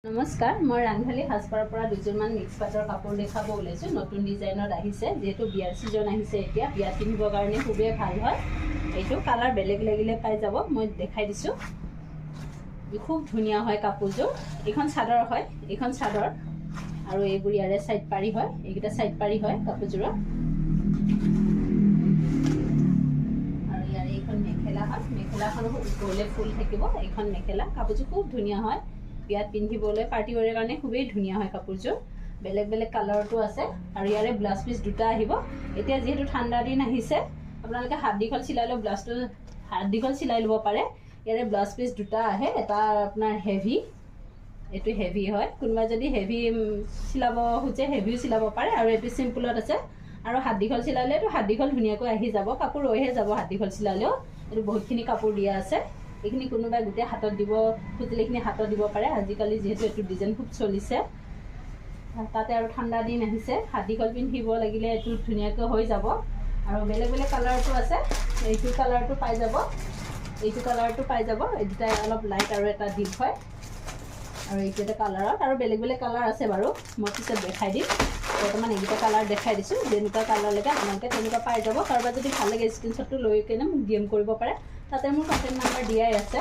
নমস্কাৰ, মই ৰাংঢালী সাজপাৰৰ পৰা দুজনমান মিক্স পাটৰ কাপোৰ দেখাব ওলাইছোঁ। নতুন ডিজাইনত আহিছে, যিহেতু বিয়াৰ ছিজন আহিছে। এতিয়া বিয়াত পিন্ধিবৰ কাৰণে খুবেই ভাল হয়। এইটো কালাৰ বেলেগ লাগিলে পাই যাব, মই দেখাই দিছোঁ। খুব ধুনীয়া হয় কাপোৰযোৰ। এইখন চাদৰ হয়, এইখন চাদৰ আৰু এইবোৰ ইয়াৰে চাইড পাৰি হয়, এইকেইটা চাইড পাৰি হয় কাপোৰযোৰৰ। আৰু ইয়াৰে এইখন মেখেলা হয়, মেখেলাখন গ'লে ফুল থাকিব। এইখন মেখেলা, কাপোৰযোৰ খুব ধুনীয়া হয়। বিয়াত পিন্ধিবলৈ পাৰ্টি ৱেৰৰ কাৰণে খুবেই ধুনীয়া হয় কাপোৰযোৰ। বেলেগ বেলেগ কালাৰতো আছে আৰু ইয়াৰে ব্লাউজ পিচ দুটা আহিব। এতিয়া যিহেতু ঠাণ্ডা দিন আহিছে, আপোনালোকে হাত দীঘল চিলাই লৈ ব্লাউজটো হাত দীঘল চিলাই ল'ব পাৰে। ইয়াৰে ব্লাউজ পিচ দুটা আহে, এটা আপোনাৰ হেভি, এইটো হেভি হয়। কোনোবা যদি হেভি চিলাব খোজে হেভিও চিলাব পাৰে, আৰু এইটো চিম্পুলত আছে। আৰু হাত দীঘল চিলালেতো হাত দীঘল ধুনীয়াকৈ আহি যাব, কাপোৰ ৰৈহে যাব হাত দীঘল চিলালেও। এইটো বহুতখিনি কাপোৰ দিয়া আছে। এইখিনি কোনোবাই গোটেই হাতত দিব খুজিলে এইখিনি হাতত দিব পাৰে। আজিকালি যিহেতু এইটো ডিজাইন খুব চলিছে, তাতে আৰু ঠাণ্ডা দিন আহিছে, হাত দীঘল পিন্ধিব লাগিলে এইটো ধুনীয়াকৈ হৈ যাব। আৰু বেলেগ বেলেগ কালাৰটো আছে। এইটো কালাৰটো পাই যাব, এইটো কালাৰটো পাই যাব। এই দুটা অলপ লাইট আৰু এটা ডিপ হয়। আৰু এইটো এটা কালাৰত, আৰু বেলেগ বেলেগ কালাৰ আছে বাৰু, মই পিছত দেখাই দিম। বৰ্তমান এইকেইটা কালাৰ দেখাই দিছোঁ। যেনেকুৱা কালাৰ লাগে আপোনালোকে তেনেকুৱা পাই যাব। কাৰোবাৰ যদি ভাল লাগে স্ক্ৰীনশ্বটটো লৈ কিনে মোক DM কৰিব পাৰে। তাতে মোৰ কণ্টেক্ট নাম্বাৰ দিয়াই আছে।